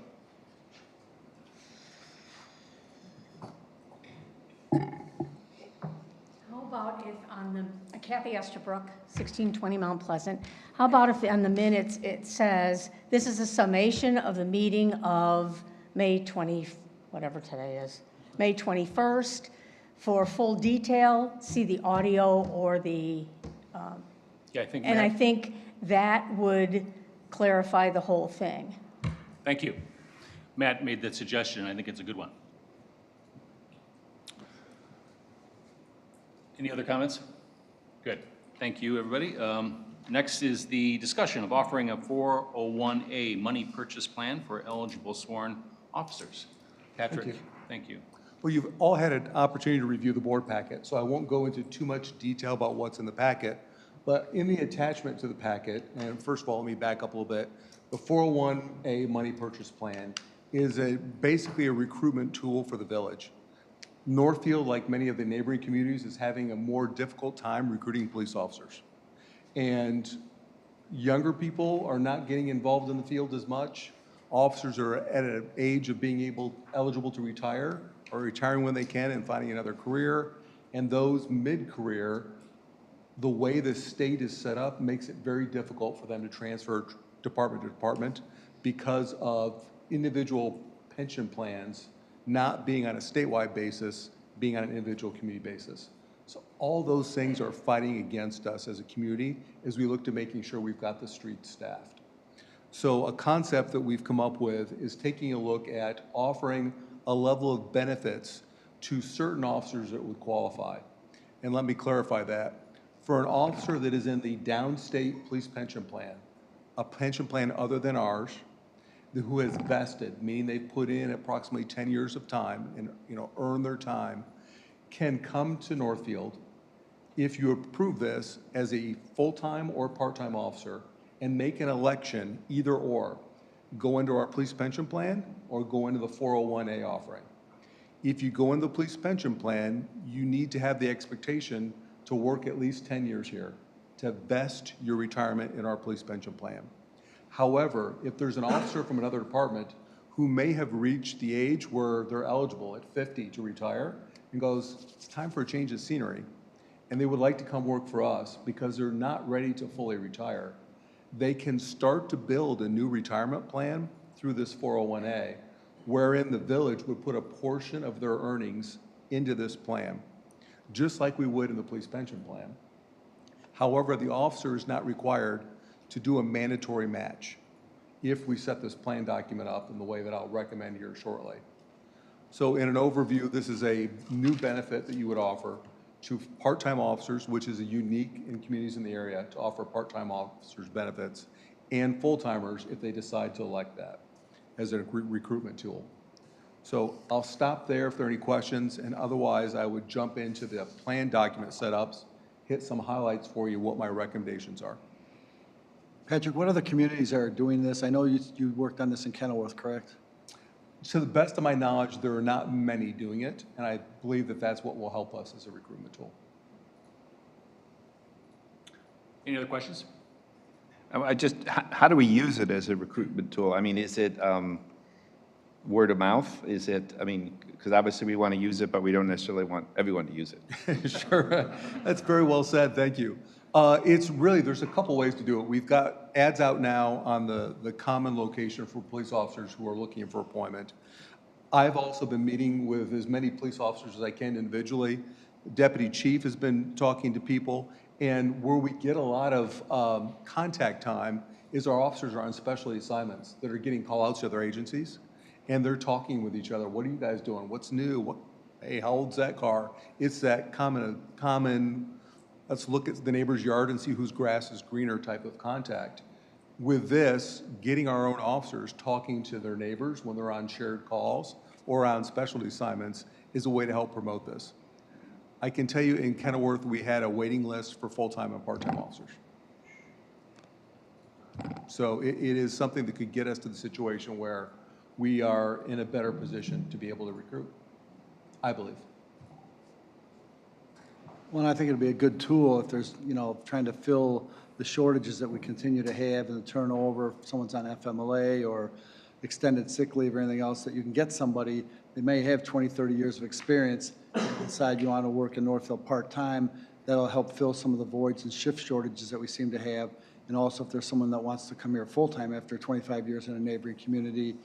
How about if on the, Kathy Estabrook, 1620 Mount Pleasant, how about if on the minutes it says, this is a summation of the meeting of May 20, whatever today is, May 21st. For full detail, see the audio or the, Yeah, I think. and Matt, I think that would clarify the whole thing. Thank you. Matt made that suggestion. I think it's a good one. Any other comments? Good. Thank you, everybody. Next is the discussion of offering a 401A money purchase plan for eligible sworn officers. Patrick, thank you. Well, you've all had an opportunity to review the board packet, so I won't go into too much detail about what's in the packet. But in the attachment to the packet, and first of all, let me back up a little bit. The 401A money purchase plan is basically a recruitment tool for the village. Northfield, like many of the neighboring communities, is having a more difficult time recruiting police officers. And younger people are not getting involved in the field as much. Officers are at an age of being eligible to retire, or retiring when they can and finding another career. And those mid-career, the way the state is set up makes it very difficult for them to transfer department to department because of individual pension plans not being on a statewide basis, being on an individual community basis. So all those things are fighting against us as a community as we look to making sure we've got the streets staffed. So a concept that we've come up with is taking a look at offering a level of benefits to certain officers that would qualify. And let me clarify that. For an officer that is in the downstate police pension plan, a pension plan other than ours, who has vested, meaning they've put in approximately 10 years of time and earned their time, can come to Northfield, if you approve this, as a full-time or part-time officer and make an election, either or, go into our police pension plan or go into the 401A offering. If you go into the police pension plan, you need to have the expectation to work at least 10 years here to vest your retirement in our police pension plan. However, if there's an officer from another department who may have reached the age where they're eligible at 50 to retire and goes, it's time for a change of scenery, and they would like to come work for us because they're not ready to fully retire, they can start to build a new retirement plan through this 401A, wherein the village would put a portion of their earnings into this plan, just like we would in the police pension plan. However, the officer is not required to do a mandatory match if we set this plan document up in the way that I'll recommend here shortly. So in an overview, this is a new benefit that you would offer to part-time officers, which is a unique in communities in the area to offer part-time officers benefits, and full-timers if they decide to elect that as a recruitment tool. So I'll stop there if there are any questions, and otherwise I would jump into the plan document setups, hit some highlights for you, what my recommendations are. Patrick, what other communities are doing this? I know you worked on this in Kenilworth, correct? To the best of my knowledge, there are not many doing it, and I believe that that's what will help us as a recruitment tool. Any other questions? How do we use it as a recruitment tool? I mean, is it word of mouth? Is it, I mean, because obviously we want to use it, but we don't necessarily want everyone to use it. Sure, that's very well said, thank you. It's really, there's a couple ways to do it. We've got ads out now on the common location for police officers who are looking for appointment. I've also been meeting with as many police officers as I can individually. Deputy Chief has been talking to people, and where we get a lot of contact time is our officers are on specialty assignments that are getting call-outs to other agencies, and they're talking with each other. What are you guys doing? What's new? Hey, how old's that car? It's that common, let's look at the neighbor's yard and see whose grass is greener type of contact. With this, getting our own officers talking to their neighbors when they're on shared calls or on specialty assignments is a way to help promote this. I can tell you in Kenilworth, we had a waiting list for full-time and part-time officers. So it is something that could get us to the situation where we are in a better position to be able to recruit, I believe. Well, I think it'd be a good tool if there's, trying to fill the shortages that we continue to have and the turnover, if someone's on FMLA or extended sick leave or anything else, that you can get somebody, they may have 20, 30 years of experience, decide you want to work in Northfield part-time, that'll help fill some of the voids and shift shortages that we seem to have. And also if there's someone that wants to come here full-time after 25 years in a neighboring community,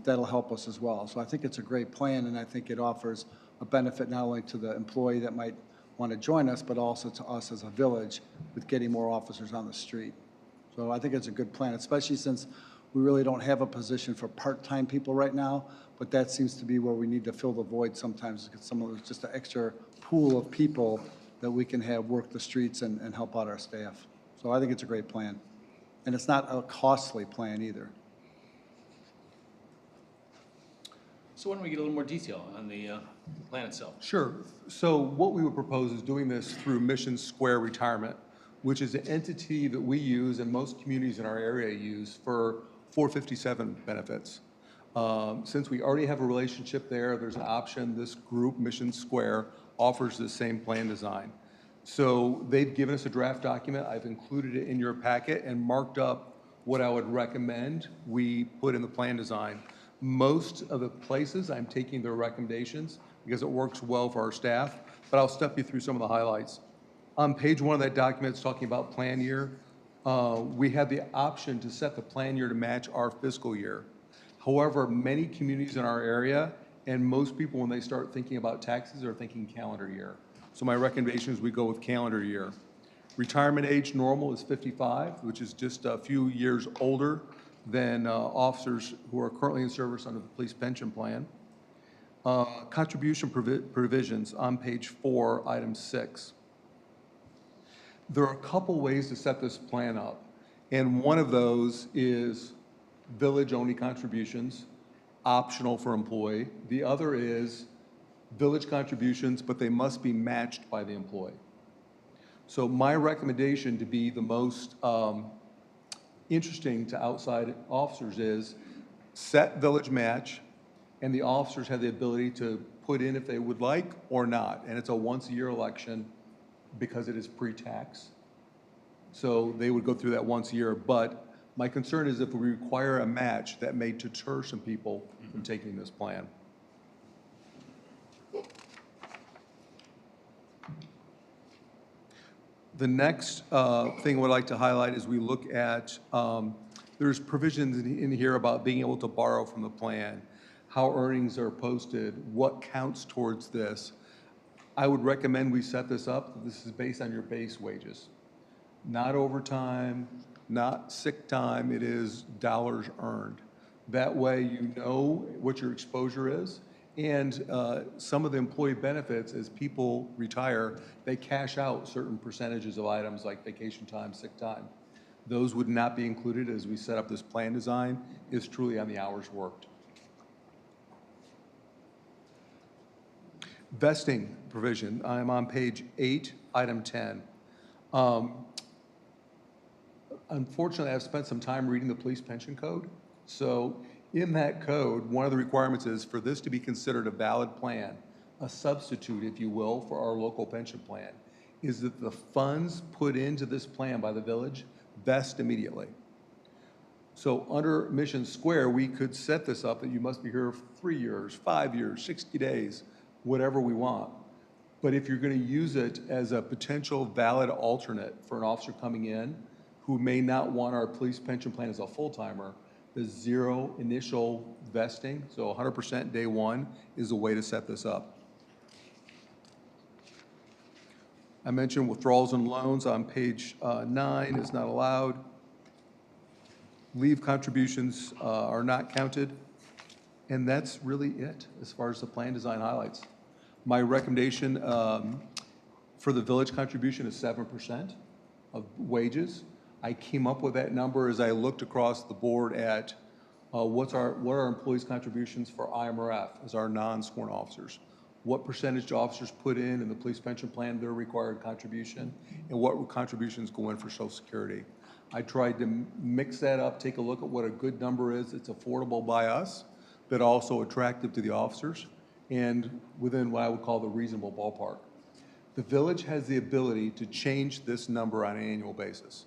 that'll help us as well. So I think it's a great plan, and I think it offers a benefit not only to the employee that might want to join us, but also to us as a village with getting more officers on the street. So I think it's a good plan, especially since we really don't have a position for part-time people right now, but that seems to be where we need to fill the void sometimes, because some of it's just an extra pool of people that we can have work the streets and help out our staff. So I think it's a great plan. And it's not a costly plan either. So why don't we get a little more detail on the plan itself? Sure. So what we would propose is doing this through Mission Square Retirement, which is an entity that we use and most communities in our area use for 457 benefits. Since we already have a relationship there, there's an option. This group, Mission Square, offers the same plan design. So they've given us a draft document. I've included it in your packet and marked up what I would recommend we put in the plan design. Most of the places, I'm taking their recommendations because it works well for our staff, but I'll step you through some of the highlights. On page 1 of that document, it's talking about plan year. We have the option to set the plan year to match our fiscal year. However, many communities in our area and most people, when they start thinking about taxes, are thinking calendar year. So my recommendation is we go with calendar year. Retirement age normal is 55, which is just a few years older than officers who are currently in service under the police pension plan. Contribution provisions on page 4, item 6. There are a couple ways to set this plan up, and one of those is village-only contributions, optional for employee. The other is village contributions, but they must be matched by the employee. So my recommendation to be the most interesting to outside officers is set village match, and the officers have the ability to put in if they would like or not. And it's a once-a-year election because it is pre-tax. So they would go through that once a year. But my concern is if we require a match, that may deter some people from taking this plan. The next thing I would like to highlight is we look at, there's provisions in here about being able to borrow from the plan, how earnings are posted, what counts towards this. I would recommend we set this up. This is based on your base wages. Not overtime, not sick time, it is dollars earned. That way you know what your exposure is. And some of the employee benefits, as people retire, they cash out certain percentages of items like vacation time, sick time. Those would not be included as we set up this plan design. It's truly on the hours worked. Vesting provision, I'm on page 8, item 10. Unfortunately, I've spent some time reading the police pension code. So in that code, one of the requirements is for this to be considered a valid plan, a substitute, if you will, for our local pension plan, is that the funds put into this plan by the village vest immediately. So under Mission Square, we could set this up that you must be here for 3 years, 5 years, 60 days, whatever we want. But if you're going to use it as a potential valid alternate for an officer coming in who may not want our police pension plan as a full-timer, the zero initial vesting, so 100% day one, is a way to set this up. I mentioned withdrawals and loans on page 9 is not allowed. Leave contributions are not counted. And that's really it as far as the plan design highlights. My recommendation for the village contribution is 7% of wages. I came up with that number as I looked across the board at what are our employees' contributions for IMRF as our non-sworn officers. What percentage do officers put in the police pension plan, their required contribution, and what contributions go in for Social Security. I tried to mix that up, take a look at what a good number is that's affordable by us, but also attractive to the officers, and within what I would call the reasonable ballpark. The village has the ability to change this number on an annual basis.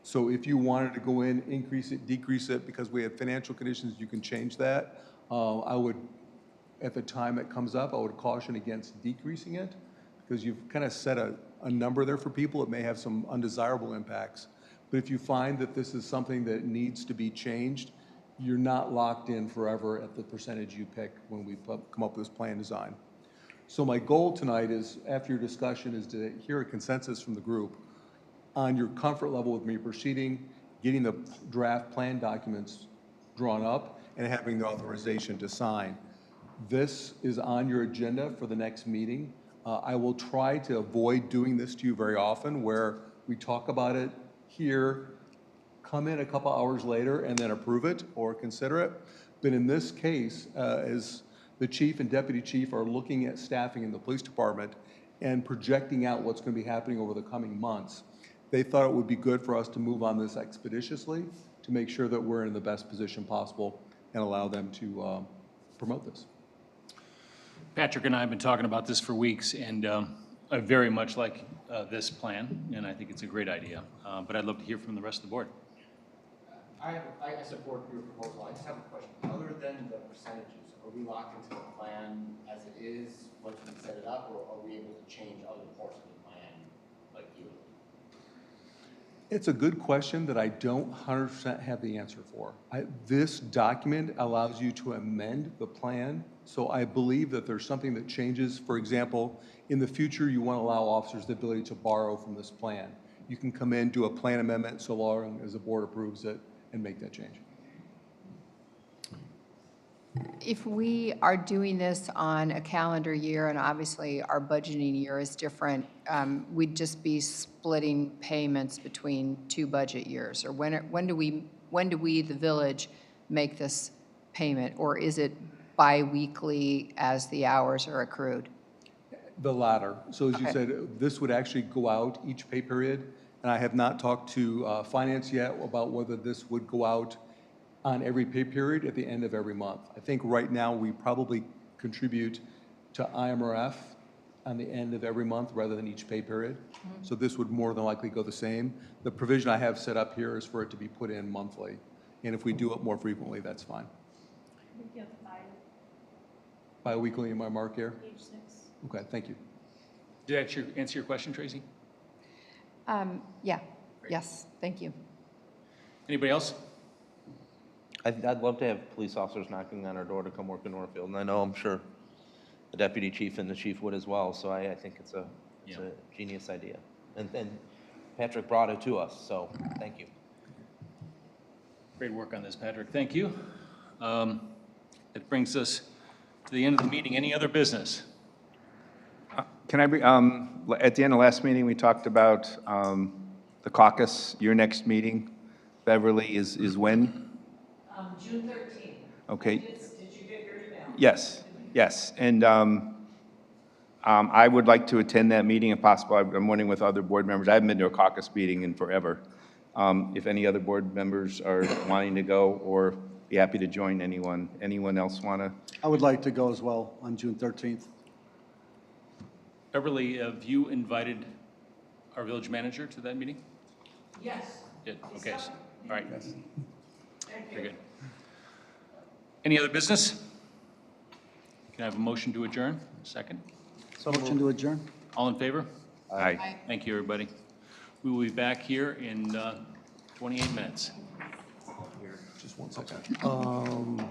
So if you wanted to go in, increase it, decrease it, because we have financial conditions, you can change that. I would, at the time it comes up, I would caution against decreasing it, because you've kind of set a number there for people. It may have some undesirable impacts. But if you find that this is something that needs to be changed, you're not locked in forever at the percentage you pick when we come up with this plan design. So my goal tonight is, after your discussion, is to hear a consensus from the group on your comfort level with me proceeding, getting the draft plan documents drawn up, and having the authorization to sign. This is on your agenda for the next meeting. I will try to avoid doing this to you very often, where we talk about it here, come in a couple hours later, and then approve it or consider it. But in this case, as the chief and deputy chief are looking at staffing in the police department and projecting out what's going to be happening over the coming months, they thought it would be good for us to move on this expeditiously to make sure that we're in the best position possible and allow them to promote this. Patrick and I have been talking about this for weeks, and I very much like this plan, and I think it's a great idea. But I'd love to hear from the rest of the board. I support your proposal. I just have a question. Other than the percentages, are we locked into the plan as it is once we set it up, or are we able to change other parts of the plan, like you? It's a good question that I don't 100% have the answer for. This document allows you to amend the plan, so I believe that there's something that changes. For example, in the future, you want to allow officers the ability to borrow from this plan. You can come in, do a plan amendment so long as the board approves it, and make that change. If we are doing this on a calendar year, and obviously our budgeting year is different, we'd just be splitting payments between 2 budget years? Or when do we, the village, make this payment? Or is it bi-weekly as the hours are accrued? The latter. So as you Okay. said, this would actually go out each pay period, and I have not talked to finance yet about whether this would go out on every pay period at the end of every month. I think right now we probably contribute to IMRF on the end of every month rather than each pay period. So this would more than likely go the same. The provision I have set up here is for it to be put in monthly, and if we do it more frequently, that's fine. Bi-weekly in my mark here? Page 6. Okay, thank you. Did that answer your question, Tracy? Yeah, yes, thank you. Anybody else? I'd love to have police officers knocking on our door to come work in Northfield, and I know I'm sure the deputy chief and the chief would as well, so I think it's a genius idea. And Patrick brought it to us, so thank you. Great work on this, Patrick. Thank you. It brings us to the end of the meeting. Any other business? Can I, at the end of last meeting, we talked about the caucus. Your next meeting, Beverly, is when? June 13th. Okay. Did you get your email? Yes, yes. And I would like to attend that meeting if possible. I'm wondering with other board members. I haven't been to a caucus meeting in forever. If any other board members are wanting to go or be happy to join anyone. Anyone else want to? I would like to go as well on June 13th. Beverly, have you invited our village manager to that meeting? Yes. Did, okay. All right. Very good. Any other business? Can I have a motion to adjourn? Second? Motion to adjourn? All in favor? Aye. Thank you, everybody. We will be back here in 28 minutes. Just one second. Second time.